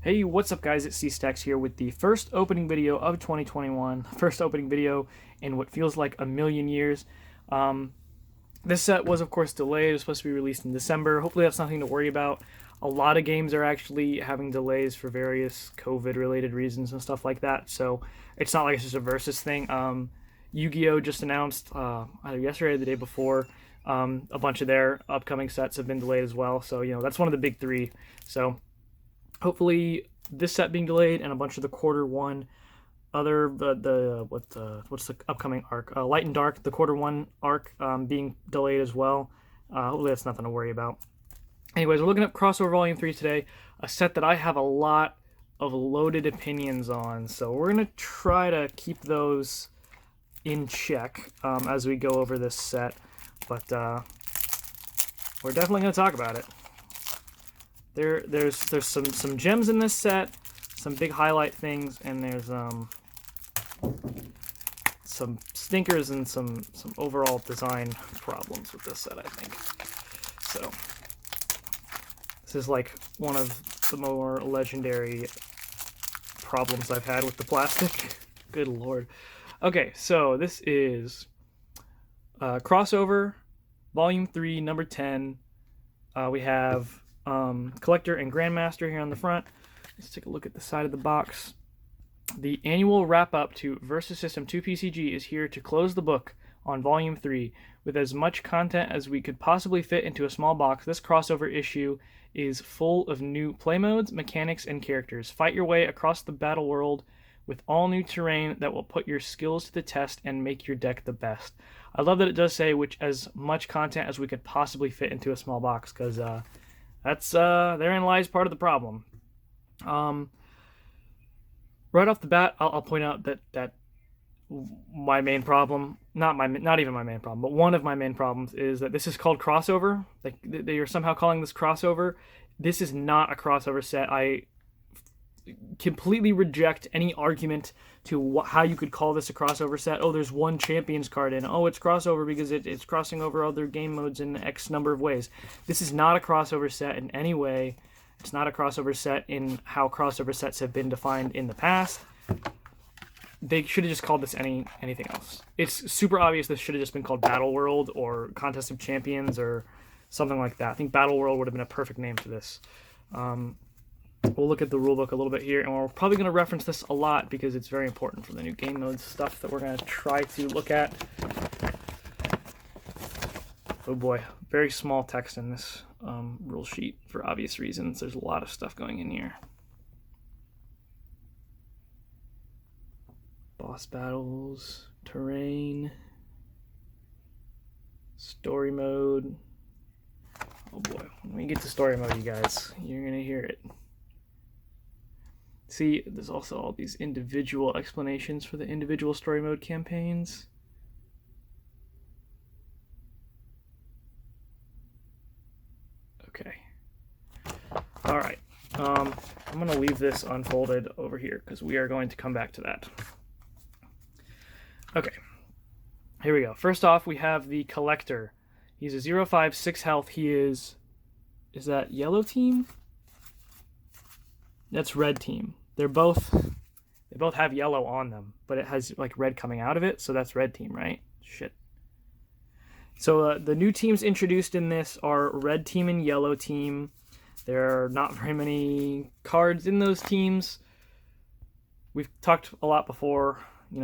Hey, what's up guys? It's C-Stacks here with the first opening video of 2021. First opening video in what feels like a million years. Um, this set was of course delayed. It was supposed to be released in December. Hopefully that's nothing to worry about. A lot of games are actually having delays for various COVID related reasons and stuff like that. So it's not like it's just a Versus thing. Yu-Gi-Oh! Just announced either yesterday or the day before. A bunch of their upcoming sets have been delayed as well. So, that's one of the big three. So hopefully this set being delayed and a bunch of the quarter one other what's the upcoming arc, Light and Dark, the quarter one arc, being delayed as well. Hopefully that's nothing to worry about. Anyways, we're looking at crossover volume 3 today, a set that I have a lot of loaded opinions on, so we're gonna try to keep those in check as we go over this set, but we're definitely going to talk about it. There's some gems in this set, some big highlight things, and there's some stinkers and some overall design problems with this set, I think. So this is like one of the more legendary problems I've had with the plastic. Good lord. Okay, so this is crossover volume 3 number 10. We have Collector and Grandmaster here on the front. Let's take a look at the side of the box. The annual wrap-up to Versus System 2 PCG is here to close the book on Volume 3. With as much content as we could possibly fit into a small box, this crossover issue is full of new play modes, mechanics, and characters. Fight your way across the battle world with all new terrain that will put your skills to the test and make your deck the best. I love that it does say which as much content as we could possibly fit into a small box, because that's therein lies part of the problem. Right off the bat, I'll point out that my main problem, not even my main problem, but one of my main problems is that this is called crossover. Like, they are somehow calling this crossover. This is not a crossover set. I completely reject any argument to how you could call this a crossover set. Oh, there's one Champions card in. Oh, it's crossover because it's crossing over other game modes in X number of ways. This is not a crossover set in any way. It's not a crossover set in how crossover sets have been defined in the past. They should have just called this anything else. It's super obvious this should have just been called Battle World or Contest of Champions or something like that. I think Battle World would have been a perfect name for this. We'll look at the rulebook a little bit here, and we're probably going to reference this a lot because it's very important for the new game mode stuff that we're going to try to look at. Oh boy, very small text in this rule sheet for obvious reasons. There's a lot of stuff going in here. Boss battles, terrain, story mode. Oh boy, when we get to story mode, you guys, you're going to hear it. See, there's also all these individual explanations for the individual story mode campaigns. Okay. All right. I'm going to leave this unfolded over here because we are going to come back to that. Okay. Here we go. First off, we have the Collector. He's a 0/5, 6 health. He is that yellow team? That's red team. They both have yellow on them, but it has like red coming out of it, so that's red team, right? Shit. So the new teams introduced in this are red team and yellow team. There are not very many cards in those teams. We've talked a lot before,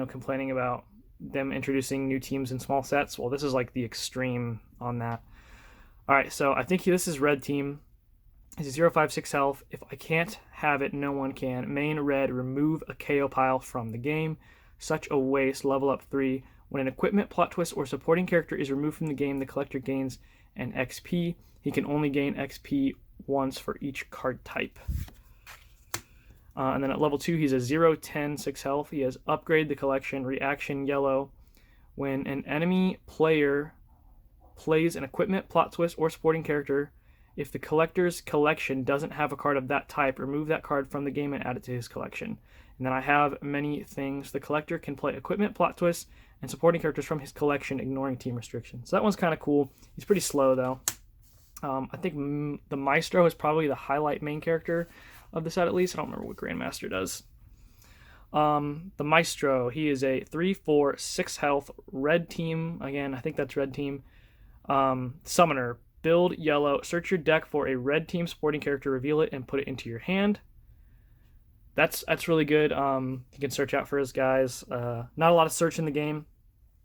complaining about them introducing new teams in small sets. Well, this is like the extreme on that. All right, so I think this is red team. He's a 0/5, 6 health. If I can't have it, no one can. Main red, remove a KO pile from the game. Such a waste. Level up 3. When an equipment, plot twist, or supporting character is removed from the game, the collector gains an XP. He can only gain XP once for each card type. And then at level 2, he's a 0/10, 6 health. He has upgrade the collection, reaction yellow. When an enemy player plays an equipment, plot twist, or supporting character, if the collector's collection doesn't have a card of that type, remove that card from the game and add it to his collection. And then I have many things. The collector can play equipment, plot twists, and supporting characters from his collection, ignoring team restrictions. So that one's kind of cool. He's pretty slow, though. I think the Maestro is probably the highlight main character. of the set at least. I don't remember what Grandmaster does. The Maestro, he is a 3/4 6 health red team. Again, I think that's red team. Summoner, build yellow, search your deck for a red team supporting character, reveal it, and put it into your hand. That's really good. You can search out for his guys. Not a lot of search in the game,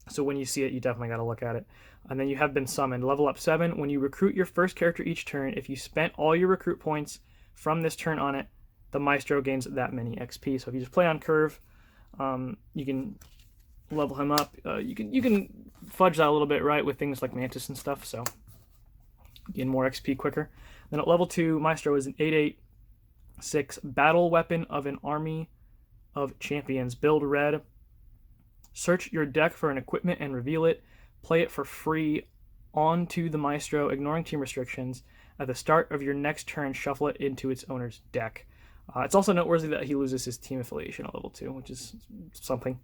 so when you see it, you definitely got to look at it. And then you have been summoned. Level up 7. When you recruit your first character each turn, if you spent all your recruit points from this turn on it, the Maestro gains that many XP. So if you just play on curve, you can level him up. You can fudge that a little bit, right, with things like Mantis and stuff, so gain more XP quicker. Then at level 2, Maestro is an 8/8/6 battle weapon of an army of champions. Build red. Search your deck for an equipment and reveal it. Play it for free onto the Maestro, ignoring team restrictions. At the start of your next turn, shuffle it into its owner's deck. It's also noteworthy that he loses his team affiliation at level 2, which is something.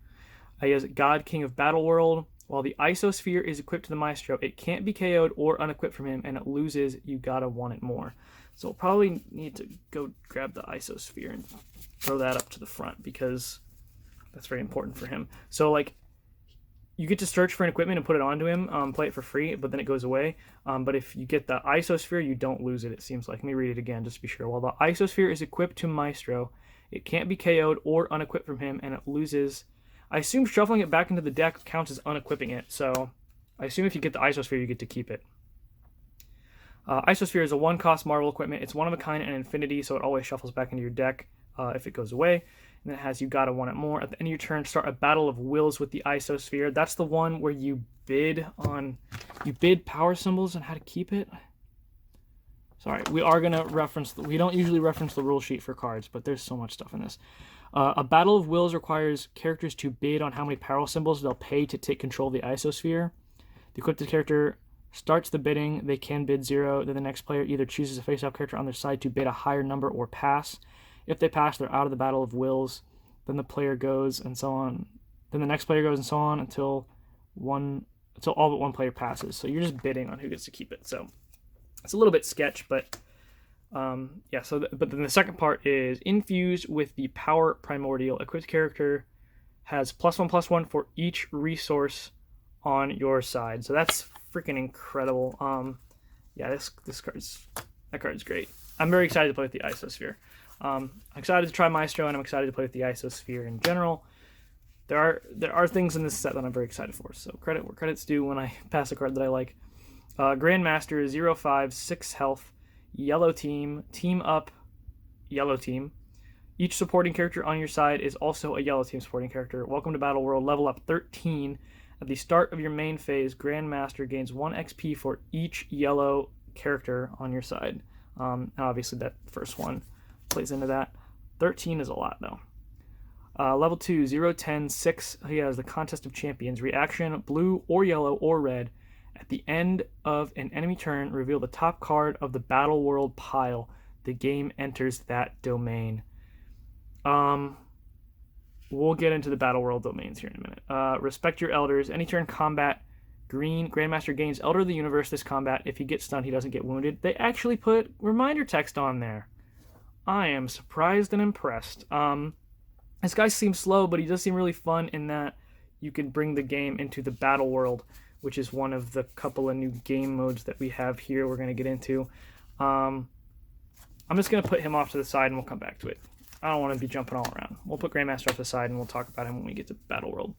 He has God, King of Battle World. While the Isosphere is equipped to the Maestro, it can't be KO'd or unequipped from him, and it loses, you gotta want it more. So we'll probably need to go grab the Isosphere and throw that up to the front, because that's very important for him. So, like, you get to search for an equipment and put it onto him, play it for free, but then it goes away. But if you get the Isosphere, you don't lose it, it seems like. Let me read it again, just to be sure. While the Isosphere is equipped to Maestro, it can't be KO'd or unequipped from him, and it loses. I assume shuffling it back into the deck counts as unequipping it, so I assume if you get the Isosphere, you get to keep it. Isosphere is a 1-cost Marvel equipment. It's one of a kind and infinity, so it always shuffles back into your deck if it goes away. And then it has you gotta want it more. At the end of your turn, start a battle of wills with the Isosphere. That's the one where you bid power symbols and how to keep it. Sorry, we are gonna reference. We don't usually reference the rule sheet for cards, but there's so much stuff in this. A battle of wills requires characters to bid on how many power symbols they'll pay to take control of the Isosphere. The equipped character starts the bidding. They can bid 0. Then the next player either chooses a face-off character on their side to bid a higher number or pass. If they pass, they're out of the battle of wills. Then the player goes and so on. Then the next player goes and so on until all but one player passes. So you're just bidding on who gets to keep it. So it's a little bit sketch, but yeah. But then the second part is infused with the power primordial. Equipped character has +1/+1 for each resource on your side. So that's freaking incredible. Yeah, that card's great. I'm very excited to play with the Isosphere. I'm excited to try Maestro, and I'm excited to play with the Isosphere in general. There are things in this set that I'm very excited for, so credit where credit's due when I pass a card that I like. Grandmaster, 0/5, 6 health, yellow team, team up, yellow team. Each supporting character on your side is also a yellow team supporting character. Welcome to Battle World, level up 13. At the start of your main phase, Grandmaster gains 1 XP for each yellow character on your side. Obviously that first one plays into that. 13 is a lot, though. Level 2, 0/10, 6. He has the Contest of Champions. Reaction, blue or yellow or red. At the end of an enemy turn, reveal the top card of the Battle World pile. The game enters that domain. We'll get into the Battle World domains here in a minute. Respect your elders. Any turn combat, green. Grandmaster gains Elder of the Universe this combat. If he gets stunned, he doesn't get wounded. They actually put reminder text on there. I am surprised and impressed. This guy seems slow, but he does seem really fun in that you can bring the game into the Battle World, which is one of the couple of new game modes that we have here we're going to get into. I'm just going to put him off to the side and we'll come back to it. I don't want to be jumping all around. We'll put Grandmaster off to the side and we'll talk about him when we get to Battle World.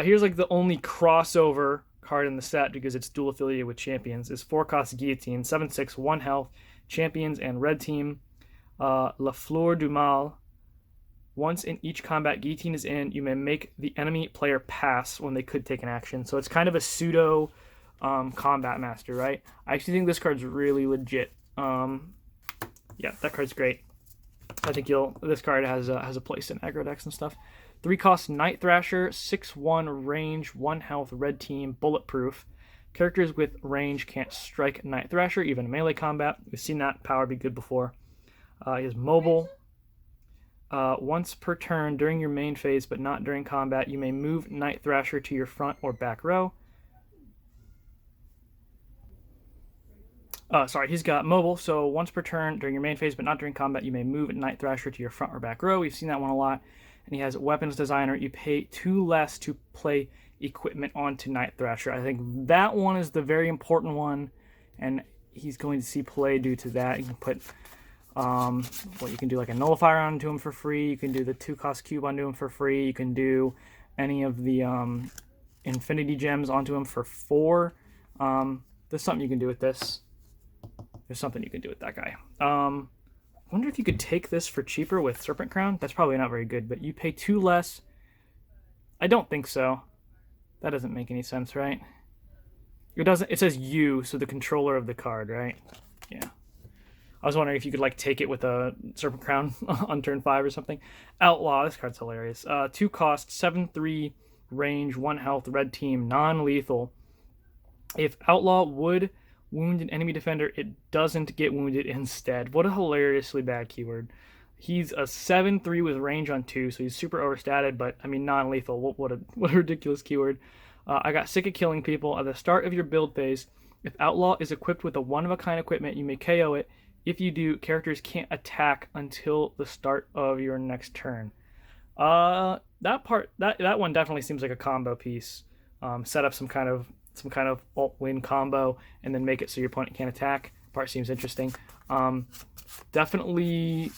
Here's like the only crossover card in the set because it's dual affiliated with Champions. Is 4-cost Guillotine, 7/6, 1 health, Champions and Red Team. La Fleur du Mal. Once in each combat Guillotine is in, you may make the enemy player pass when they could take an action. So it's kind of a pseudo combat master, right? I actually think this card's really legit. Yeah, that card's great. I think this card has a place in aggro decks and stuff. 3-cost Night Thrasher, 6/1 range, 1 health, red team, bulletproof. Characters with range can't strike Night Thrasher, even in melee combat. We've seen that power be good before. He is mobile. Once per turn during your main phase, but not during combat, you may move Night Thrasher to your front or back row. Sorry, he's got mobile, so once per turn during your main phase, but not during combat, you may move Night Thrasher to your front or back row. We've seen that one a lot. And he has Weapons Designer. You pay 2 less to play equipment onto Night Thrasher. I think that one is the very important one, and he's going to see play due to that. You can put, you can do like a Nullifier onto him for free. You can do the 2-cost cube onto him for free. You can do any of the Infinity Gems onto him for 4. There's something you can do with this. There's something you can do with that guy. Wonder if you could take this for cheaper with Serpent Crown. That's probably not very good, but you pay 2 less. I don't think so. That doesn't make any sense, right? It doesn't. It says you, so the controller of the card, right? Yeah. I was wondering if you could like take it with a Serpent Crown on turn 5 or something. Outlaw. This card's hilarious. 2 cost, 7/3 range, 1 health, red team, non-lethal. If Outlaw would wound an enemy defender, it doesn't get wounded instead. What a hilariously bad keyword. He's a 7/3 with range on 2, so he's super overstated, but I mean non-lethal. What a ridiculous keyword. I got sick of killing people. At the start of your build phase, if Outlaw is equipped with a one-of-a-kind equipment, you may KO it. If you do, characters can't attack until the start of your next turn. That one definitely seems like a combo piece. Set up some kind of alt-win combo and then make it so your opponent can't attack. Part seems interesting. Definitely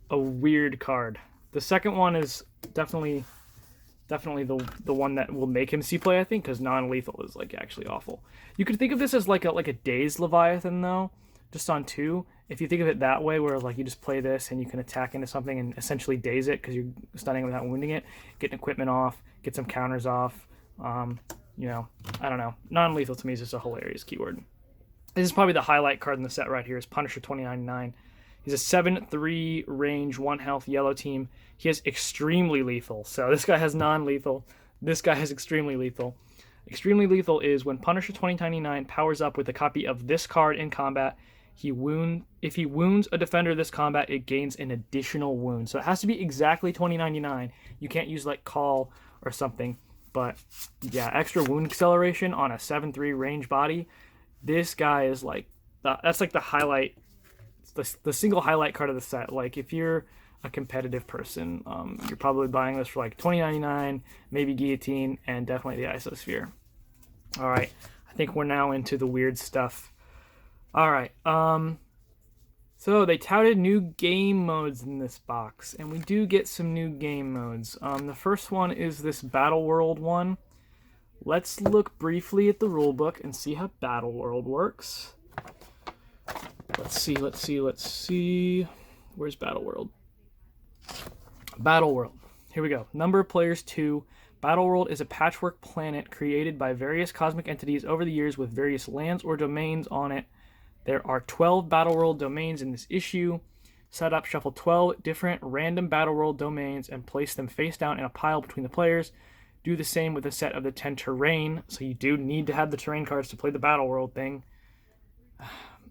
a weird card. The second one is definitely the one that will make him see play, I think, because non-lethal is like actually awful. You could think of this as like a dazed Leviathan though, just on 2. If you think of it that way, where like you just play this and you can attack into something and essentially daze it because you're stunning without wounding it, get equipment off, get some counters off. You know, I don't know. Non-lethal to me is just a hilarious keyword. This is probably the highlight card in the set right here is Punisher 2099. He's a 7/3 range, 1 health, yellow team. He has extremely lethal. So this guy has non-lethal. This guy has extremely lethal. Extremely lethal is when Punisher 2099 powers up with a copy of this card in combat. If he wounds a defender this combat, it gains an additional wound. So it has to be exactly 2099. You can't use like Call or something. But yeah, extra wound acceleration on a 7/3 range body. This guy is like that's like the highlight, the single highlight card of the set. Like if you're a competitive person, you're probably buying this for like $20.99, maybe Guillotine, and definitely the Isosphere. All right, I think we're now into the weird stuff. All right, so they touted new game modes in this box, and we do get some new game modes. The first one is this Battle World one. Let's look briefly at the rulebook and see how Battle World works. Let's see. Where's Battle World? Battle World. Here we go. Number of players 2. Battle World is a patchwork planet created by various cosmic entities over the years with various lands or domains on it. There are 12 Battle World domains in this issue. Set up, shuffle 12 different random Battle World domains and place them face down in a pile between the players. Do the same with a set of the 10 terrain. So you do need to have the terrain cards to play the Battle World thing.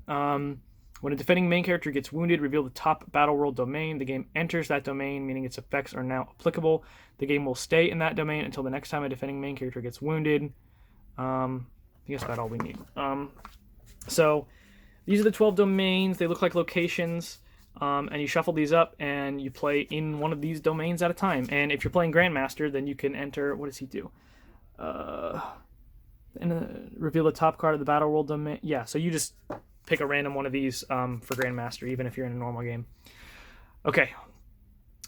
When a defending main character gets wounded, reveal the top Battle World domain. The game enters that domain, meaning its effects are now applicable. The game will stay in that domain until the next time a defending main character gets wounded. I think that's about all we need. So these are the 12 domains. They look like locations. And you shuffle these up and you play in one of these domains at a time. And if you're playing Grandmaster, then you can enter, what does he do? Reveal the top card of the Battle World domain. Yeah, so you just pick a random one of these for Grandmaster, even if you're in a normal game. Okay,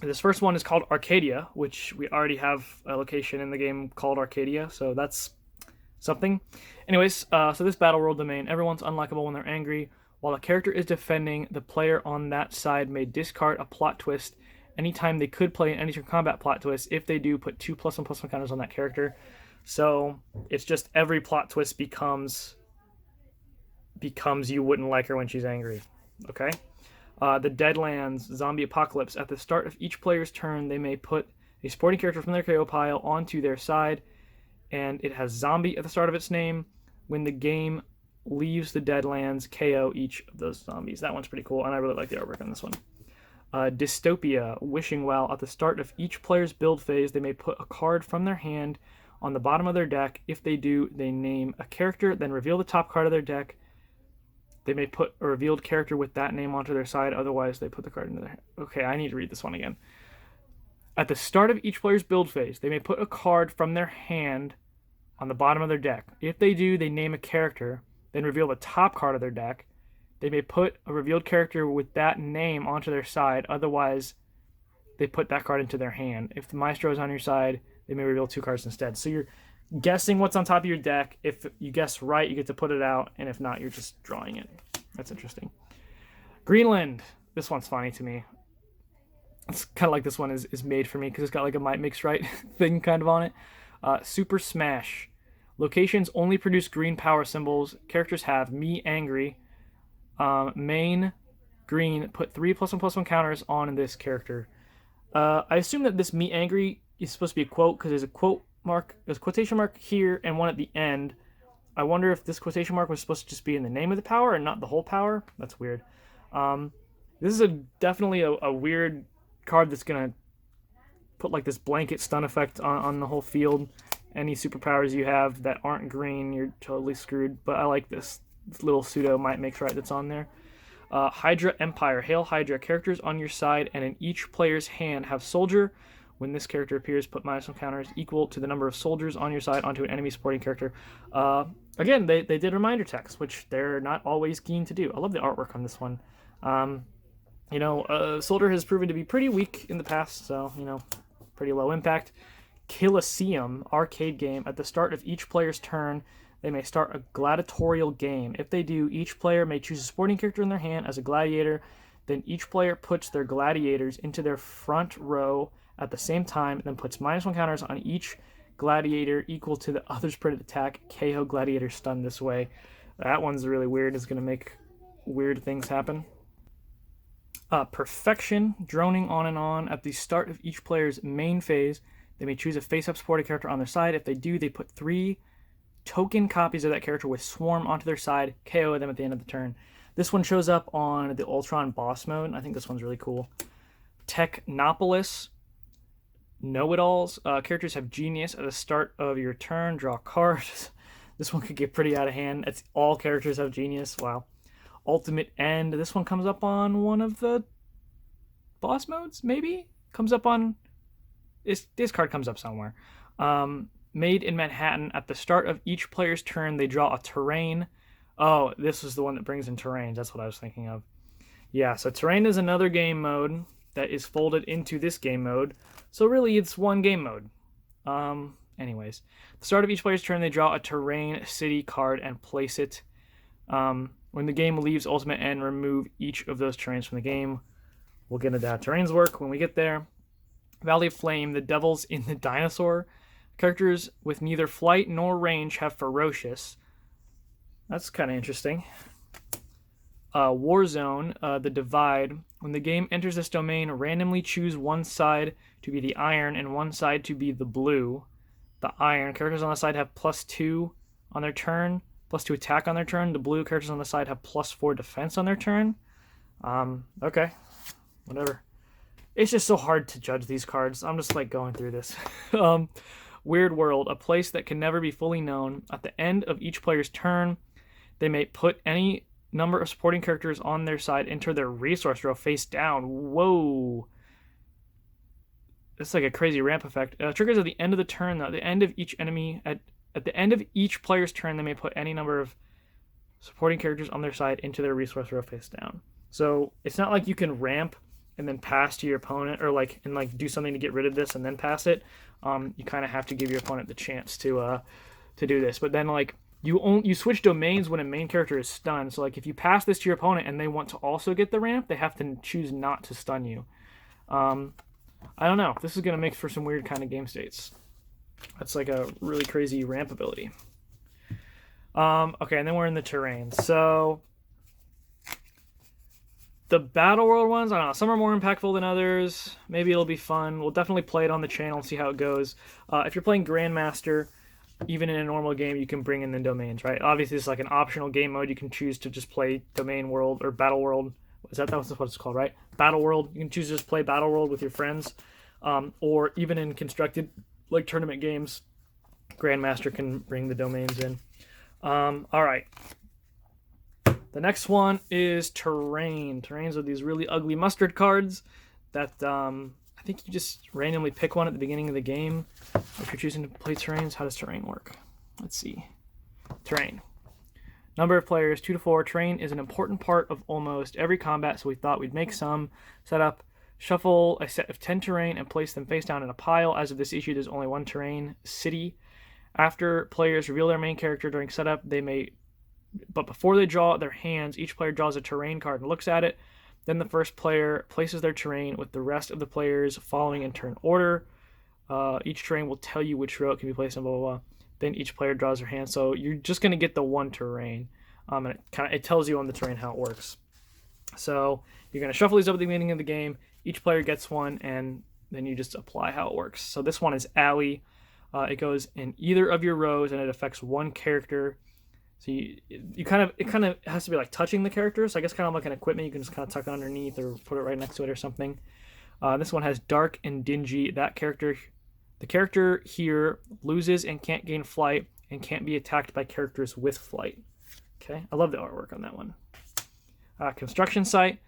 this first one is called Arcadia, which we already have a location in the game called Arcadia, so that's something. Anyways, so this Battle World domain, everyone's unlockable when they're angry. While a character is defending, the player on that side may discard a plot twist anytime they could play an enter combat plot twist. If they do, put 2+1/+1 counters on that character. So it's just every plot twist becomes you wouldn't like her when she's angry. Okay? The Deadlands Zombie Apocalypse. At the start of each player's turn, they may put a supporting character from their KO pile onto their side, and it has zombie at the start of its name. When the game leaves the Deadlands, KO each of those zombies. That one's pretty cool, and I really like the artwork on this one. Dystopia, Wishing Well. At the start of each player's build phase, they may put a card from their hand on the bottom of their deck. If they do, they name a character, then reveal the top card of their deck. They may put a revealed character with that name onto their side, otherwise they put the card into their hand. Okay, I need to read this one again. At the start of each player's build phase, they may put a card from their hand on the bottom of their deck. If they do, they name a character, then reveal the top card of their deck. They may put a revealed character with that name onto their side, otherwise they put that card into their hand. If the Maestro is on your side, they may reveal 2 cards instead. So you're guessing what's on top of your deck. If you guess right, you get to put it out, and if not, you're just drawing it. That's interesting. Greenland. This one's funny to me. It's kind of like this one is made for me because it's got like a Might Makes Right thing kind of on it. Super Smash. Locations only produce green power symbols. Characters have Me Angry. Main green. Put 3+1/+1 counters on this character. I assume that this Me Angry is supposed to be a quote because there's a quote mark, there's a quotation mark here and one at the end. I wonder if this quotation mark was supposed to just be in the name of the power and not the whole power. That's weird. This is definitely a weird card that's going to put like this blanket stun effect on the whole field. Any superpowers you have that aren't green, you're totally screwed. But I like this little pseudo Might Makes Right that's on there. Hydra Empire. Hail Hydra. Characters on your side and in each player's hand have Soldier. When this character appears, put -1 counters equal to the number of soldiers on your side onto an enemy supporting character. Again, they did reminder text, which they're not always keen to do. I love the artwork on this one. Soldier has proven to be pretty weak in the past, so, pretty low impact. Colosseum, arcade game. At the start of each player's turn, they may start a gladiatorial game. If they do, each player may choose a sporting character in their hand as a gladiator. Then each player puts their gladiators into their front row at the same time, and then puts -1 counters on each gladiator equal to the other's printed attack. KO gladiator stun this way. That one's really weird. It's going to make weird things happen. Perfection, droning on and on. At the start of each player's main phase, they may choose a face-up supporting character on their side. If they do, they put 3 token copies of that character with Swarm onto their side, KO them at the end of the turn. This one shows up on the Ultron boss mode. I think this one's really cool. Technopolis, know-it-alls. Characters have Genius. At the start of your turn, draw a card. This one could get pretty out of hand. It's all characters have Genius. Wow. Ultimate End. This one comes up on one of the boss modes, maybe? Comes up on... This card comes up somewhere. Made in Manhattan. At the start of each player's turn, they draw a terrain. Oh, this is the one that brings in terrains. That's what I was thinking of. Yeah, so terrain is another game mode that is folded into this game mode. So really, it's one game mode. Anyways. At the start of each player's turn, they draw a terrain city card and place it. When the game leaves Ultimate End, remove each of those terrains from the game. We'll get into how terrains work when we get there. Valley of Flame, the Devils in the Dinosaur. Characters with neither flight nor range have Ferocious. That's kind of interesting. Warzone, the Divide. When the game enters this domain, randomly choose one side to be the iron and one side to be the blue. The iron, characters on the side have +2 on their turn, +2 attack on their turn. The blue characters on the side have +4 defense on their turn. Okay, whatever. It's just so hard to judge these cards. I'm just like going through this. Weird World, a place that can never be fully known. At the end of each player's turn, they may put any number of supporting characters on their side, enter their resource row face down. Whoa. It's like a crazy ramp effect. Triggers at the end of the turn, though. At the end of each enemy, at the end of each player's turn, they may put any number of supporting characters on their side into their resource row face down. So it's not like you can ramp and then pass to your opponent, or do something to get rid of this and then pass it. You kind of have to give your opponent the chance to do this. But then you switch domains when a main character is stunned. So if you pass this to your opponent and they want to also get the ramp, they have to choose not to stun you. I don't know. This is going to make for some weird kind of game states. That's like a really crazy ramp ability. Okay, and then we're in the terrain. So the Battle World ones, I don't know. Some are more impactful than others. Maybe it'll be fun. We'll definitely play it on the channel and see how it goes. If you're playing Grandmaster, even in a normal game, you can bring in the domains, right? Obviously, it's like an optional game mode. You can choose to just play Domain World or Battle World. That's what it's called, right? Battle World. You can choose to just play Battle World with your friends. Or even in constructed tournament games, Grandmaster can bring the domains in. All right. The next one is terrain. Terrains are these really ugly mustard cards that I think you just randomly pick one at the beginning of the game. If you're choosing to play terrains, how does terrain work? Let's see. Terrain. Number of players, 2 to 4. Terrain is an important part of almost every combat, so we thought we'd make some. Set up, shuffle a set of 10 terrain and place them face down in a pile. As of this issue, there's only one terrain, city. After players reveal their main character during setup, but before they draw their hands, each player draws a terrain card and looks at it. Then the first player places their terrain with the rest of the players following in turn order. Each terrain will tell you which row it can be placed in, blah, blah, blah. Then each player draws their hand. So you're just going to get the one terrain. And it tells you on the terrain how it works. So you're going to shuffle these up at the beginning of the game. Each player gets one, and then you just apply how it works. So this one is Alley. It goes in either of your rows, and it affects one character. So it kind of has to be like touching the character. So I guess kind of like an equipment. You can just kind of tuck it underneath or put it right next to it or something. This one has Dark and Dingy. The character here loses and can't gain flight and can't be attacked by characters with flight. Okay, I love the artwork on that one. Construction site.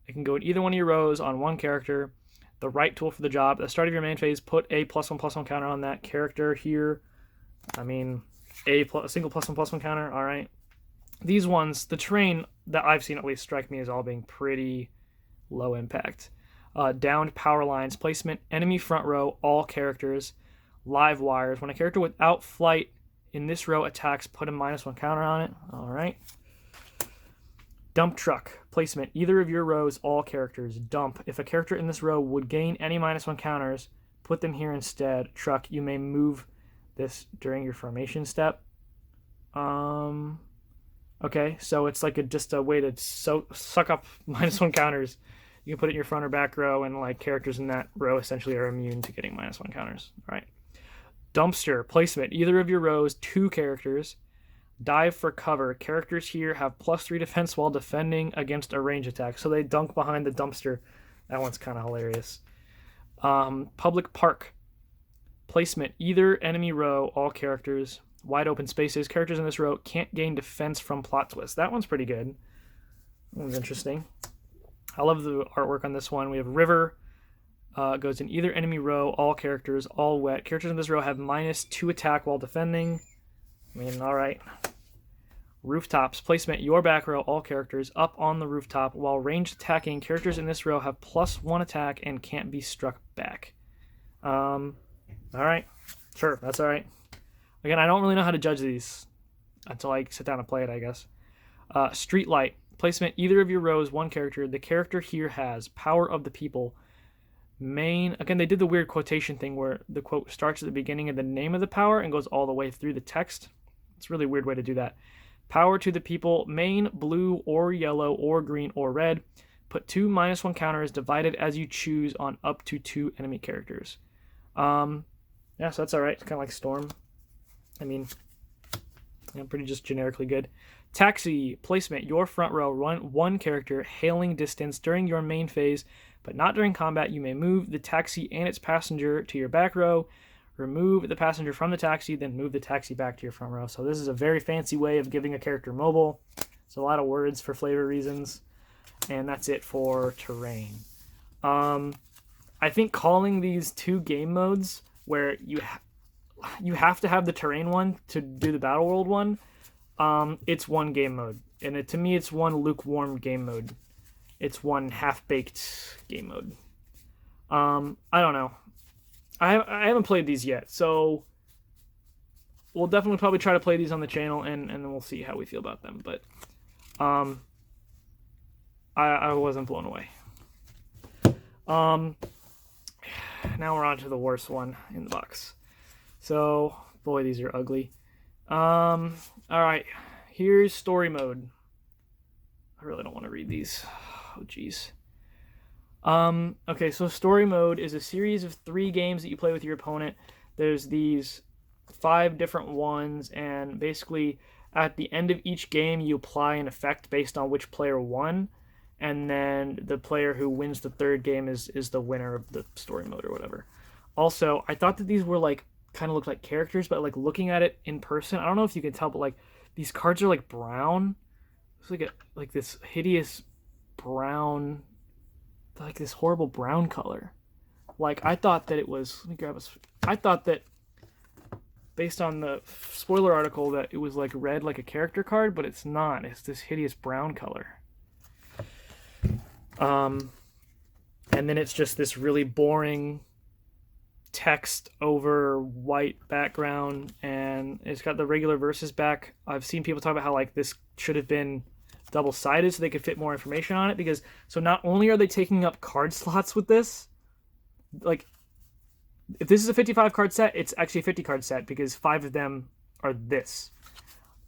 It can go in either one of your rows on one character. The right tool for the job. At the start of your main phase, put a +1/+1 counter on that character here. I mean, a single +1/+1 counter. All right. These ones, the terrain that I've seen at least strike me as all being pretty low impact. Downed power lines, placement, enemy front row, all characters, live wires. When a character without flight in this row attacks, put a -1 counter on it. All right. Dump truck, placement, either of your rows, all characters, dump. If a character in this row would gain any -1 counters, put them here instead. Truck, you may move this during your formation step. Okay, so it's like just a way to suck up -1 counters. You can put it in your front or back row, and like characters in that row essentially are immune to getting -1 counters. All right. Dumpster, placement, either of your rows, 2 characters. Dive for cover. Characters here have +3 defense while defending against a range attack. So they dunk behind the dumpster. That one's kind of hilarious. Public park. Placement, either enemy row, all characters. Wide open spaces. Characters in this row can't gain defense from plot twists. That one's pretty good. That one's interesting. I love the artwork on this one. We have river. Goes in either enemy row, all characters, all wet. Characters in this row have -2 attack while defending. I mean, all right. Rooftops, placement, your back row, all characters, up on the rooftop. While ranged attacking, characters in this row have +1 attack and can't be struck back. All right. Sure, that's all right. Again, I don't really know how to judge these until I sit down and play it, I guess. Street light, placement, either of your rows, one character. The character here has power of the people. Main, again, they did the weird quotation thing where the quote starts at the beginning of the name of the power and goes all the way through the text. It's a really weird way to do that. Power to the people, main, blue or yellow or green or red. Put 2 -1 counters divided as you choose on up to 2 enemy characters. Yeah, so that's all right. It's kind of like Storm. I mean, yeah, pretty just generically good. Taxi, placement, your front row, run one character, hailing distance during your main phase, but not during combat. You may move the taxi and its passenger to your back row, remove the passenger from the taxi, then move the taxi back to your front row. So this is a very fancy way of giving a character mobile. It's a lot of words for flavor reasons, and that's it for terrain. I think calling these 2 game modes where you have to have the terrain one to do the battle world one, it's one game mode, and to me it's one lukewarm game mode. It's one half-baked game mode. I don't know. I haven't played these yet, so we'll definitely probably try to play these on the channel, and then we'll see how we feel about them. But I wasn't blown away. Now we're on to the worst one in the box. So, boy, these are ugly. All right, here's story mode. I really don't want to read these. Oh, jeez. Okay, so story mode is a series of 3 games that you play with your opponent. There's these 5 different ones, and basically at the end of each game, you apply an effect based on which player won, and then the player who wins the 3rd game is the winner of the story mode or whatever. Also, I thought that these were like kind of looked like characters, but like looking at it in person, I don't know if you can tell, but like these cards are like brown. It's like this hideous brown, like this horrible brown color. Like, I thought that it was, let me grab I thought that based on the spoiler article that it was like red like a character card, but it's not. It's this hideous brown color. And then it's just this really boring text over white background, and it's got the regular verses back. I've seen people talk about how like this should have been double-sided so they could fit more information on it, because so not only are they taking up card slots with this, like if this is a 55 card set, it's actually a 50 card set because 5 of them are this.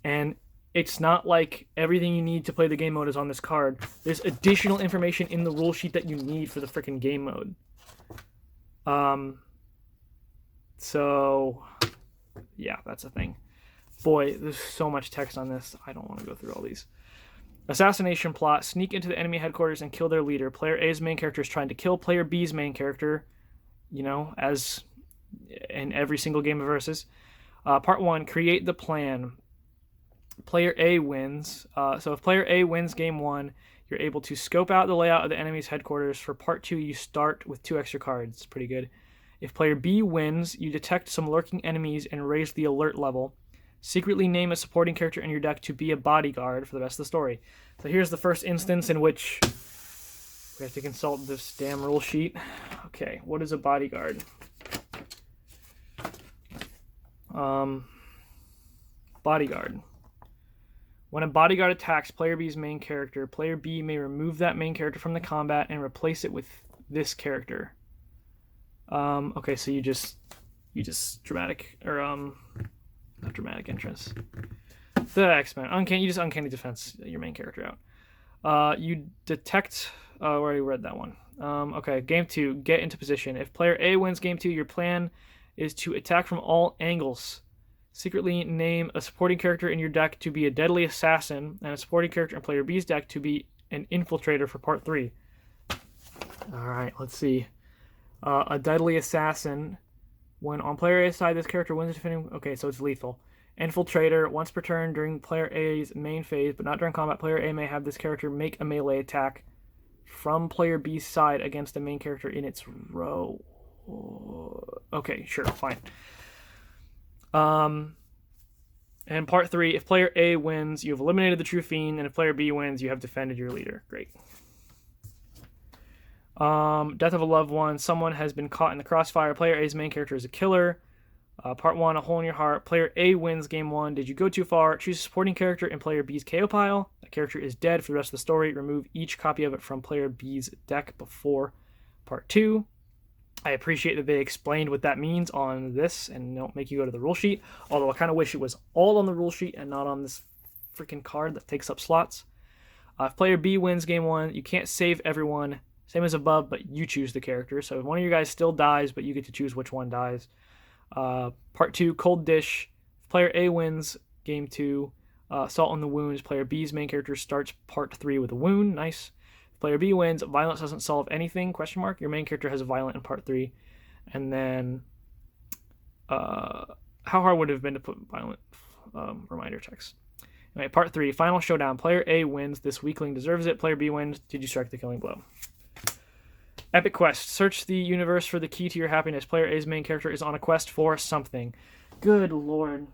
And it's not like everything you need to play the game mode is on this card. There's additional information in the rule sheet that you need for the freaking game mode. So yeah, that's a thing. Boy, there's so much text on this. I don't want to go through all these. Assassination plot. Sneak into the enemy headquarters and kill their leader. Player A's main character is trying to kill Player B's main character, you know, as in every single game of Versus. Part 1, create the plan. Player A wins. So if Player A wins game 1, you're able to scope out the layout of the enemy's headquarters. For Part 2, you start with 2 extra cards. Pretty good. If Player B wins, you detect some lurking enemies and raise the alert level. Secretly name a supporting character in your deck to be a bodyguard for the rest of the story. So here's the first instance in which we have to consult this damn rule sheet. Okay, what is a bodyguard? Bodyguard. When a bodyguard attacks Player B's main character, Player B may remove that main character from the combat and replace it with this character. Okay, so you just dramatic, or not dramatic entrance. The X-Men. You just uncanny defense your main character out. You detect, I already read that one. Okay, game 2, get into position. If Player A wins game 2, your plan is to attack from all angles. Secretly name a supporting character in your deck to be a deadly assassin, and a supporting character in Player B's deck to be an infiltrator for part 3. Alright, let's see. A deadly assassin. When on Player A's side, this character wins a defending... Okay, so it's lethal. Infiltrator. Once per turn during Player A's main phase, but not during combat, Player A may have this character make a melee attack from Player B's side against the main character in its row. Okay, sure, fine. And part 3, if Player A wins, you have eliminated the True Fiend, and if Player B wins, you have defended your leader. Great. Death of a loved one. Someone has been caught in the crossfire. Player A's main character is a killer. Part 1, a hole in your heart. Player A wins game 1. Did you go too far? Choose a supporting character in Player B's KO pile. That character is dead for the rest of the story. Remove each copy of it from Player B's deck before Part 2. I appreciate that they explained what that means on this and don't make you go to the rule sheet. Although I kind of wish it was all on the rule sheet and not on this freaking card that takes up slots. If Player B wins game 1, you can't save everyone. Same as above, but you choose the character. So if one of your guys still dies, but you get to choose which one dies. Part 2, Cold Dish. If Player A wins game 2, Salt on the Wounds. Player B's main character starts Part 3 with a wound. Nice. If Player B wins, Violence doesn't solve anything, question mark. Your main character has a Violent in Part 3. And then, how hard would it have been to put Violent reminder checks? Anyway, Part 3, Final Showdown. Player A wins. This weakling deserves it. Player B wins. Did you strike the killing blow? Epic quest. Search the universe for the key to your happiness. Player A's main character is on a quest for something. Good lord.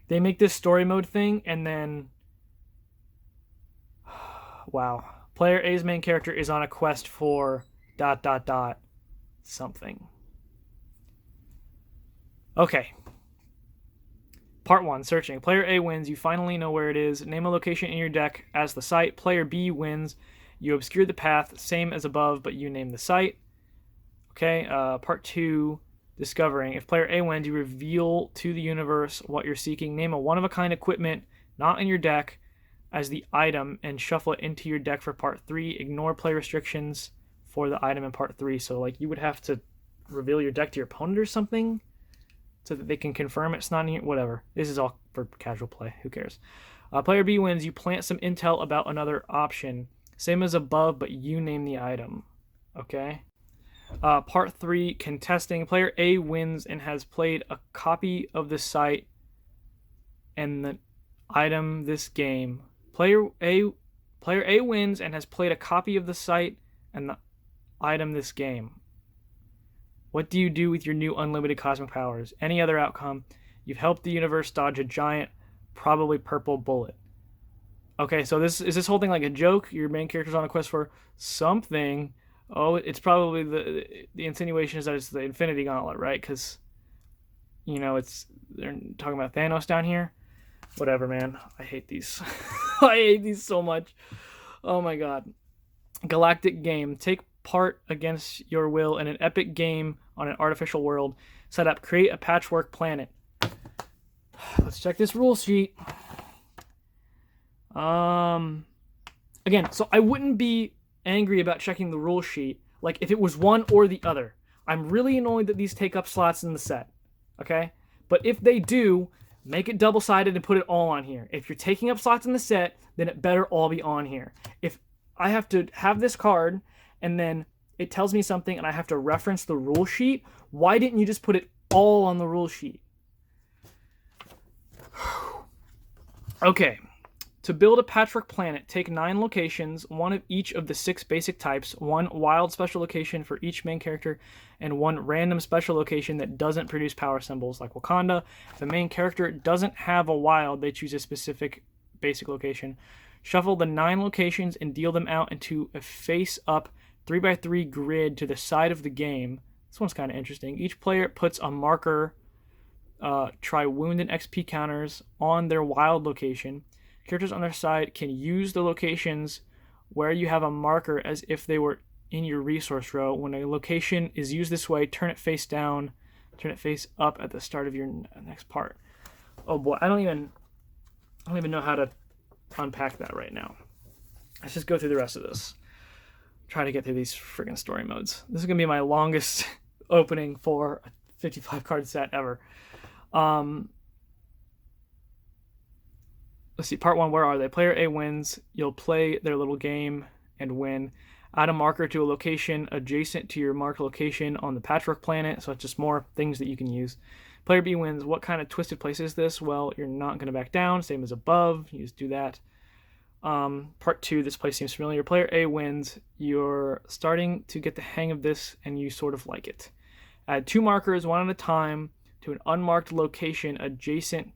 They make this story mode thing, and then... Wow. Player A's main character is on a quest for... ... something. Okay. Part 1, searching. Player A wins. You finally know where it is. Name a location in your deck as the site. Player B wins. You obscure the path, same as above, but you name the site. Okay, Part 2, discovering. If Player A wins, you reveal to the universe what you're seeking. Name a one-of-a-kind equipment not in your deck as the item and shuffle it into your deck for Part 3. Ignore play restrictions for the item in Part 3. So, like, you would have to reveal your deck to your opponent or something so that they can confirm it's not in here. Whatever. This is all for casual play. Who cares? Player B wins. You plant some intel about another option. Same as above, but you name the item. Okay? Part 3, contesting. Player A wins and has played a copy of the site and the item this game. Player A wins and has played a copy of the site and the item this game. What do you do with your new unlimited cosmic powers? Any other outcome? You've helped the universe dodge a giant, probably purple bullet. Okay, so is this whole thing like a joke? Your main character's on a quest for something. Oh, it's probably the insinuation is that it's the Infinity Gauntlet, right? Because, they're talking about Thanos down here. Whatever, man. I hate these. I hate these so much. Oh my god. Galactic game. Take part against your will in an epic game on an artificial world. Set up. Create a patchwork planet. Let's check this rule sheet. Again, so I wouldn't be angry about checking the rule sheet, like if it was one or the other. I'm really annoyed that these take up slots in the set, okay? But if they do, make it double-sided and put it all on here. If you're taking up slots in the set, then it better all be on here. If I have to have this card and then it tells me something and I have to reference the rule sheet, why didn't you just put it all on the rule sheet? Okay. To build a patchwork planet, take 9 locations, one of each of the 6 basic types, 1 wild special location for each main character, and 1 random special location that doesn't produce power symbols, like Wakanda. If the main character doesn't have a wild, they choose a specific basic location. Shuffle the 9 locations and deal them out into a face-up 3x3 grid to the side of the game. This one's kind of interesting. Each player puts a marker, try wound and XP counters on their wild location. Characters on their side can use the locations where you have a marker as if they were in your resource row. When a location is used this way, turn it face down, turn it face up at the start of your next part. Oh boy, I don't even know how to unpack that right now. Let's just go through the rest of this. Try to get through these friggin' story modes. This is gonna be my longest opening for a 55 card set ever. Let's see, part 1, where are they? Player A wins. You'll play their little game and win. Add a marker to a location adjacent to your marked location on the patchwork planet, so it's just more things that you can use. Player B wins. What kind of twisted place is this? Well, you're not going to back down. Same as above. You just do that. Part 2, this place seems familiar. Player A wins. You're starting to get the hang of this, and you sort of like it. Add 2 markers, one at a time, to an unmarked location adjacent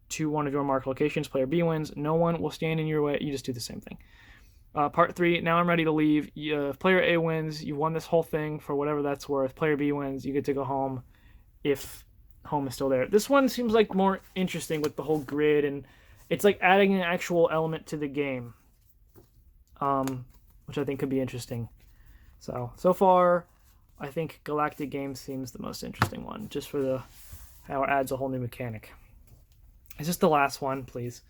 to one of your marked locations. Player B wins. No one will stand in your way. You just do the same thing. Part 3, now I'm ready to leave. If player A wins, you won this whole thing for whatever that's worth. Player B wins, you get to go home if home is still there. This one seems like more interesting with the whole grid, and it's like adding an actual element to the game, which I think could be interesting. So far, I think Galactic game seems the most interesting one, just for how it adds a whole new mechanic. Is this the last one, please?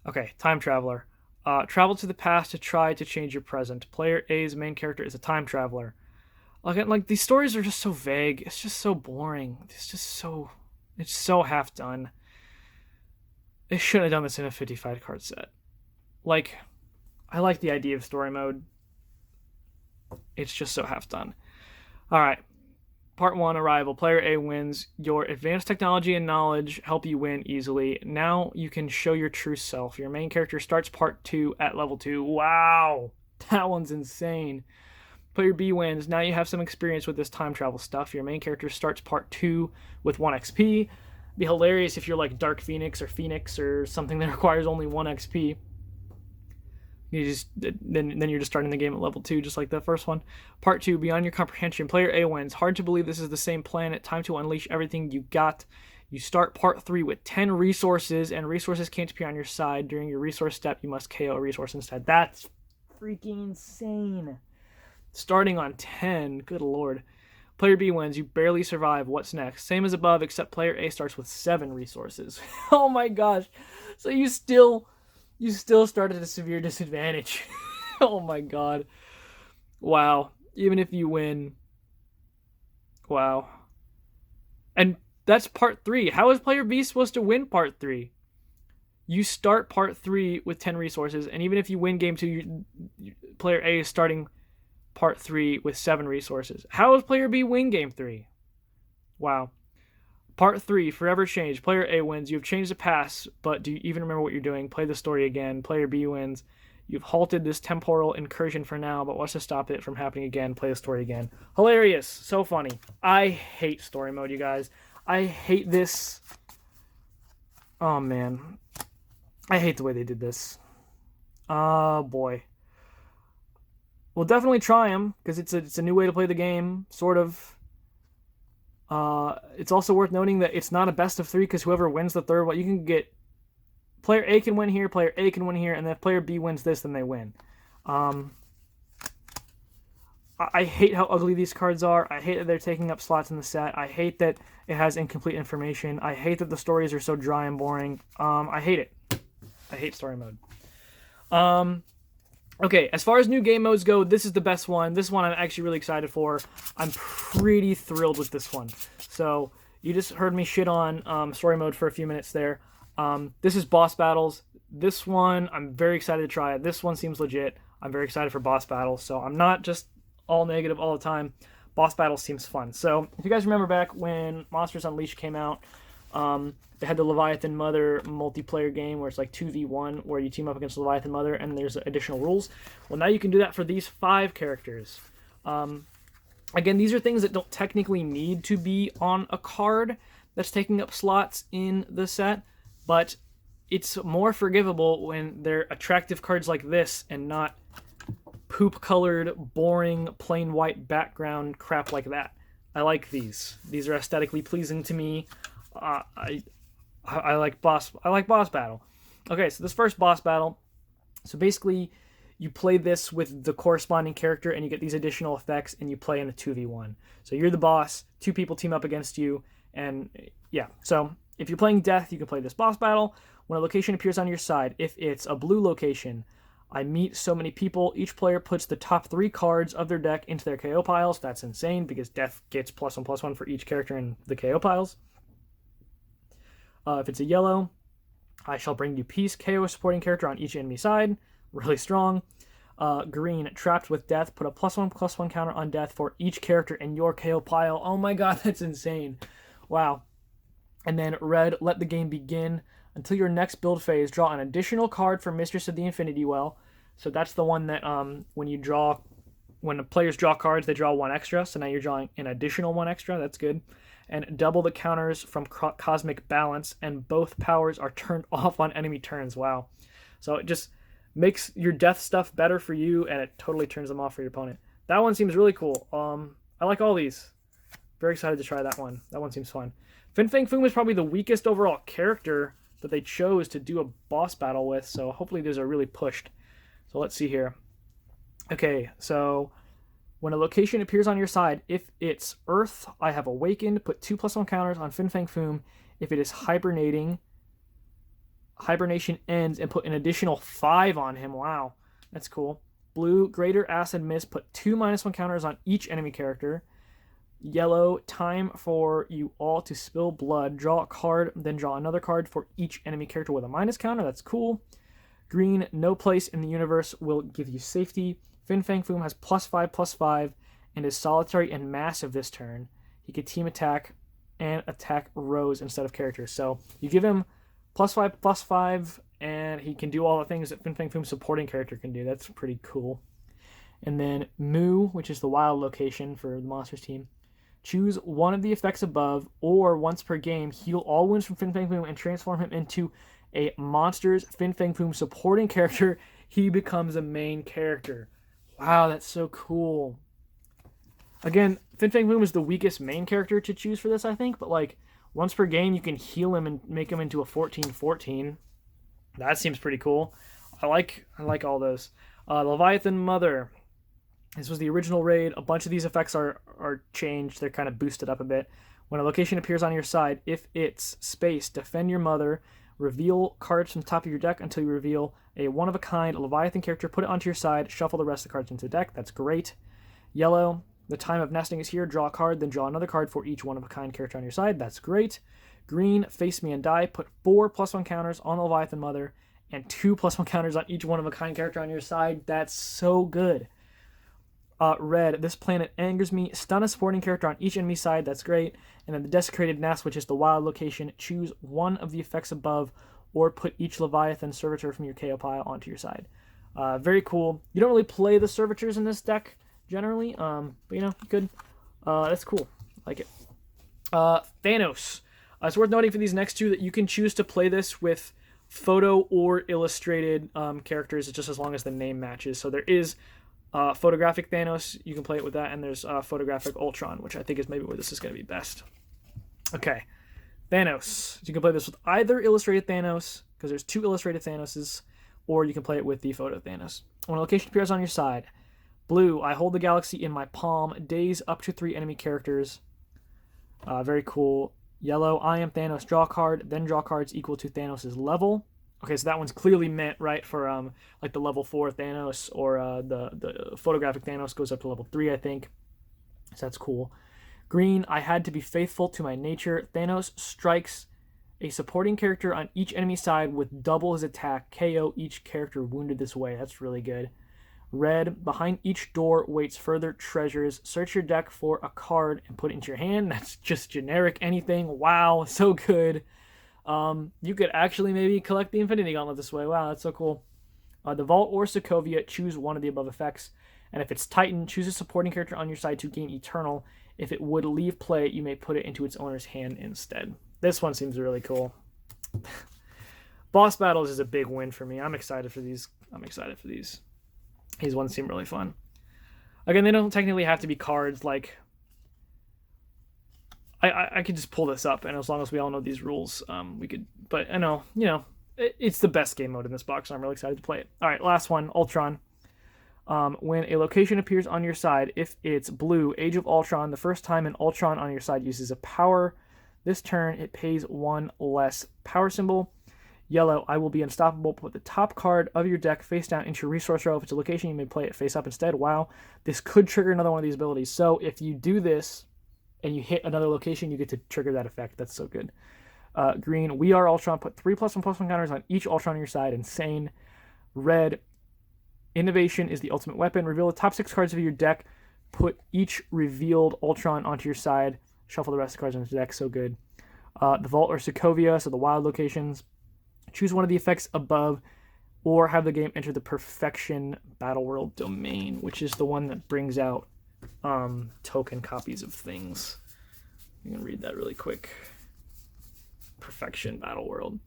Okay, time traveler. Travel to the past to try to change your present. Player A's main character is a time traveler. Again, like, these stories are just so vague. It's just so boring. It's so half done. They shouldn't have done this in a 55 card set. Like, I like the idea of story mode. It's just so half done. Alright. Part 1, Arrival. Player A wins. Your advanced technology and knowledge help you win easily. Now you can show your true self. Your main character starts Part 2 at level 2. Wow! That one's insane. Player B wins. Now you have some experience with this time travel stuff. Your main character starts Part 2 with 1 XP. It'd be hilarious if you're like Dark Phoenix or something that requires only 1 XP. Then you're just starting the game at level 2, just like the first one. Part 2, Beyond Your Comprehension. Player A wins. Hard to believe this is the same planet. Time to unleash everything you got. You start Part 3 with 10 resources, and resources can't appear on your side. During your resource step, you must KO a resource instead. That's freaking insane. Starting on 10. Good lord. Player B wins. You barely survive. What's next? Same as above, except player A starts with 7 resources. Oh my gosh. So you still start at a severe disadvantage. Oh my god. Wow. Even if you win. Wow. And that's part 3. How is player B supposed to win part 3? You start part 3 with 10 resources, and even if you win game 2, player A is starting part 3 with 7 resources. How does player B win game 3? Wow. Part 3, forever changed. Player A wins. You've changed the past, but do you even remember what you're doing? Play the story again. Player B wins. You've halted this temporal incursion for now, but what's to stop it from happening again? Play the story again. Hilarious. So funny. I hate story mode, you guys. I hate this. Oh, man. I hate the way they did this. Oh, boy. We'll definitely try them, because it's a new way to play the game, sort of. It's also worth noting that it's not a best of 3, because whoever wins the third one, you can get... Player A can win here, player A can win here, and then if player B wins this, then they win. I hate how ugly these cards are. I hate that they're taking up slots in the set. I hate that it has incomplete information. I hate that the stories are so dry and boring. I hate it. I hate story mode. Okay, as far as new game modes go, this is the best one. This one I'm actually really excited for. I'm pretty thrilled with this one. So, you just heard me shit on story mode for a few minutes there. This is boss battles. This one, I'm very excited to try it. This one seems legit. I'm very excited for boss battles. So, I'm not just all negative all the time. Boss battles seems fun. So, if you guys remember back when Monsters Unleashed came out, they had the Leviathan Mother multiplayer game where it's like 2v1 where you team up against Leviathan Mother and there's additional rules. Well, now you can do that for these 5 characters. Again, these are things that don't technically need to be on a card that's taking up slots in the set, but it's more forgivable when they're attractive cards like this and not poop-colored, boring, plain white background crap like that. I like these. These are aesthetically pleasing to me. I like boss battle. Okay, so this first boss battle. So basically, you play this with the corresponding character, and you get these additional effects, and you play in a 2v1. So you're the boss. 2 people team up against you, and yeah. So if you're playing Death, you can play this boss battle. When a location appears on your side, if it's a blue location, I meet so many people. Each player puts the top 3 cards of their deck into their KO piles. That's insane because Death gets +1/+1 for each character in the KO piles. If it's a yellow, I shall bring you peace. KO a supporting character on each enemy side. Really strong. Green, trapped with Death. Put a +1/+1 counter on Death for each character in your KO pile. Oh my god, that's insane. Wow. And then red, let the game begin. Until your next build phase, draw an additional card for Mistress of the Infinity Well. So that's the one that when the players draw cards, they draw 1 extra. So now you're drawing an additional 1 extra. That's good. And double the counters from Cosmic Balance, and both powers are turned off on enemy turns. Wow. So it just makes your Death stuff better for you, and it totally turns them off for your opponent. That one seems really cool. I like all these. Very excited to try that one. That one seems fun. Fin Fang Foom is probably the weakest overall character that they chose to do a boss battle with, so hopefully those are really pushed. So let's see here. Okay, so when a location appears on your side, if it's Earth, I have Awakened, put 2/+1 counters on Fin Fang Foom. If it is hibernating, hibernation ends, and put an additional 5 on him. Wow, that's cool. Blue, Greater Acid Mist, put 2 -1 counters on each enemy character. Yellow, time for you all to spill blood. Draw a card, then draw another card for each enemy character with a minus counter. That's cool. Green, no place in the universe will give you safety. Fin Fang Foom has +5/+5 and is solitary and massive this turn. He can team attack and attack rows instead of characters. So you give him +5/+5 and he can do all the things that Fin Fang Foom's supporting character can do. That's pretty cool. And then Moo, which is the wild location for the monsters team. Choose one of the effects above, or once per game, heal all wounds from Fin Fang Foom and transform him into a monster's Fin Fang Foom supporting character. He becomes a main character. Wow, that's so cool. Again, Fin Fang Foom is the weakest main character to choose for this, I think, but like once per game, you can heal him and make him into a 14/14. That seems pretty cool. I like all those. Leviathan Mother. This was the original raid. A bunch of these effects are changed. They're kind of boosted up a bit. When a location appears on your side, if it's space, defend your mother. Reveal cards from the top of your deck until you reveal a one-of-a-kind Leviathan character. Put it onto your side. Shuffle the rest of the cards into the deck. That's great. Yellow, the time of nesting is here. Draw a card, then draw another card for each one-of-a-kind character on your side. That's great. Green, face me and die. Put 4 +1 counters on the Leviathan Mother and 2 +1 counters on each one-of-a-kind character on your side. That's so good. Red, this planet angers me. Stun a supporting character on each enemy side. That's great. And then the Desecrated Nest, which is the wild location. Choose one of the effects above, or put each Leviathan Servitor from your KO pile onto your side. Very cool. You don't really play the Servitors in this deck generally, but you know, good. That's cool. Like it. Thanos. It's worth noting for these next two that you can choose to play this with photo or illustrated characters, just as long as the name matches. So there is photographic Thanos, you can play it with that, and there's photographic Ultron, which I think is maybe where this is going to be best. Okay, Thanos. You can play this with either illustrated Thanos, because there's two illustrated Thanoses, or you can play it with the photo Thanos. When a location appears on your side, blue, I hold the galaxy in my palm, daze up to 3 enemy characters. Very cool. Yellow, I am Thanos, draw a card, then draw cards equal to Thanos' level. Okay, so that one's clearly meant, right, for like the level 4 Thanos, or the photographic Thanos goes up to level 3, I think. So that's cool. Green, I had to be faithful to my nature. Thanos strikes a supporting character on each enemy side with double his attack. KO each character wounded this way. That's really good. Red, behind each door waits further treasures. Search your deck for a card and put it into your hand. That's just generic anything. Wow, so good. You could actually maybe collect the Infinity Gauntlet this way. Wow, that's so cool. The Vault or Sokovia, choose one of the above effects. And if it's Titan, choose a supporting character on your side to gain Eternal. If it would leave play, you may put it into its owner's hand instead. This one seems really cool. Boss battles is a big win for me. I'm excited for these. These ones seem really fun. Again, they don't technically have to be cards. Like, I could just pull this up, and as long as we all know these rules, we could. But I know, you know, it's the best game mode in this box, so I'm really excited to play it. All right, last one, Ultron. When a location appears on your side, if it's blue, Age of Ultron, the first time an Ultron on your side uses a power, this turn it pays 1 less power symbol. Yellow, I will be unstoppable. Put the top card of your deck face down into your resource row. If it's a location, you may play it face up instead. Wow, this could trigger another one of these abilities. So if you do this and you hit another location, you get to trigger that effect. That's so good. Green, we are Ultron. Put 3+1/+1 counters on each Ultron on your side. Insane. Red, innovation is the ultimate weapon. Reveal the top 6 cards of your deck. Put each revealed Ultron onto your side. Shuffle the rest of the cards on the deck. So good. The Vault or Sokovia, so the wild locations. Choose one of the effects above, or have the game enter the Perfection Battle World domain, which is the one that brings out token copies of things. I'm going to read that really quick. Perfection Battle World.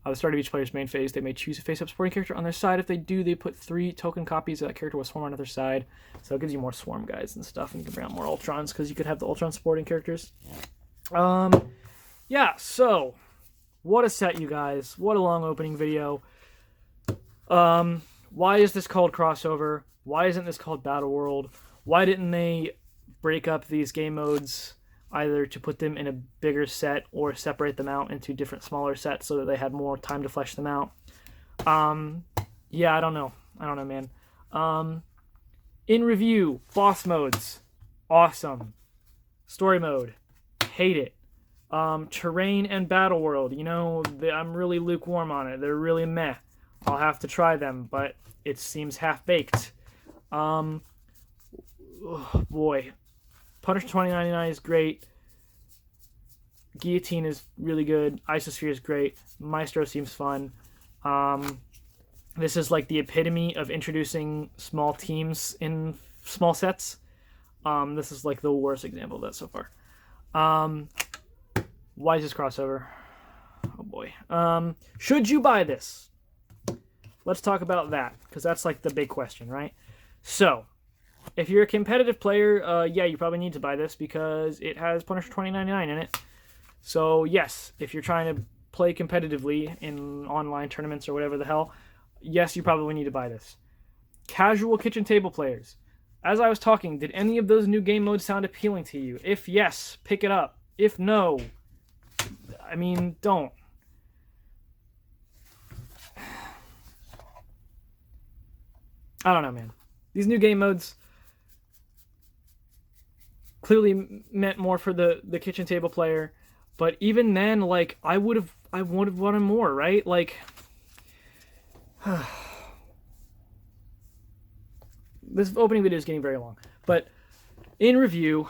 At the start of each player's main phase, they may choose a face-up supporting character on their side. If they do, they put 3 token copies of that character with Swarm on their side. So it gives you more Swarm guys and stuff, and you can bring out more Ultrons, because you could have the Ultron supporting characters. Yeah, so what a set, you guys. What a long opening video. Why is this called Crossover? Why isn't this called Battle World? Why didn't they break up these game modes, either to put them in a bigger set or separate them out into different smaller sets so that they had more time to flesh them out? Yeah, I don't know, man. In review, boss modes, awesome. Story mode, hate it. Terrain and Battle World, you know, I'm really lukewarm on it. They're really meh. I'll have to try them, but it seems half-baked. Oh boy. Punisher 2099 is great. Guillotine is really good. Isosphere is great. Maestro seems fun. This is like the epitome of introducing small teams in small sets. This is like the worst example of that so far. Why is this crossover? Oh boy. Should you buy this? Let's talk about that, because that's like the big question, right? So, if you're a competitive player, yeah, you probably need to buy this because it has Punisher 2099 in it. So, yes, if you're trying to play competitively in online tournaments or whatever the hell, yes, you probably need to buy this. Casual kitchen table players. As I was talking, did any of those new game modes sound appealing to you? If yes, pick it up. If no, I mean, don't. I don't know, man. These new game modes clearly meant more for the kitchen table player, but even then, like, I would have wanted more, right? Like, this opening video is getting very long, But in review,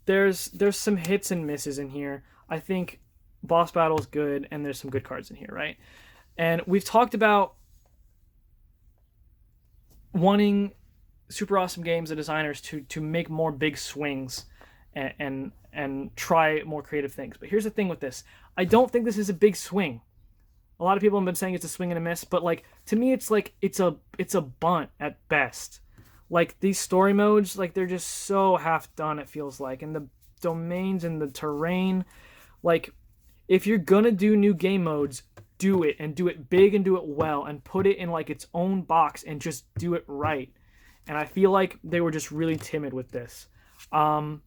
there's some hits and misses in here. I think boss battle is good, and there's some good cards in here, right? And we've talked about wanting super awesome games and designers to make more big swings and try more creative things. But here's the thing with this. I don't think this is a big swing. A lot of people have been saying it's a swing and a miss, but like to me it's like it's a bunt at best. Like these story modes, like they're just so half done, it feels like. And the domains and the terrain, like if you're gonna do new game modes, do it and do it big and do it well and put it in like its own box and just do it right. And I feel like they were just really timid with this. I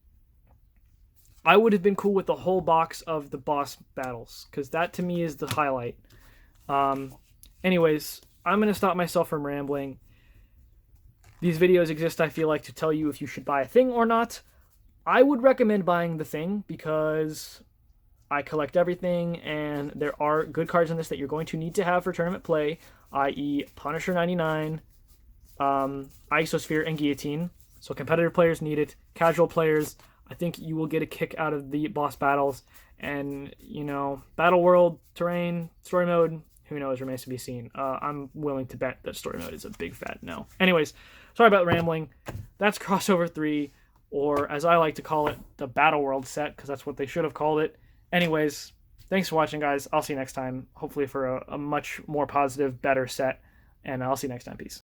would have been cool with the whole box of the boss battles, because that to me is the highlight. Anyways, I'm gonna stop myself from rambling. These videos exist, I feel like, to tell you if you should buy a thing or not. I would recommend buying the thing because I collect everything, and there are good cards in this that you're going to need to have for tournament play, i.e. Punisher 99, Isosphere, and Guillotine. So competitive players need it. Casual players, I think you will get a kick out of the boss battles. And, you know, Battle World, terrain, story mode, who knows, remains to be seen. I'm willing to bet that story mode is a big fat no. Anyways, sorry about rambling. That's Crossover 3, or as I like to call it, the Battle World set, because that's what they should have called it. Anyways, thanks for watching, guys. I'll see you next time, hopefully for a much more positive, better set, and I'll see you next time. Peace.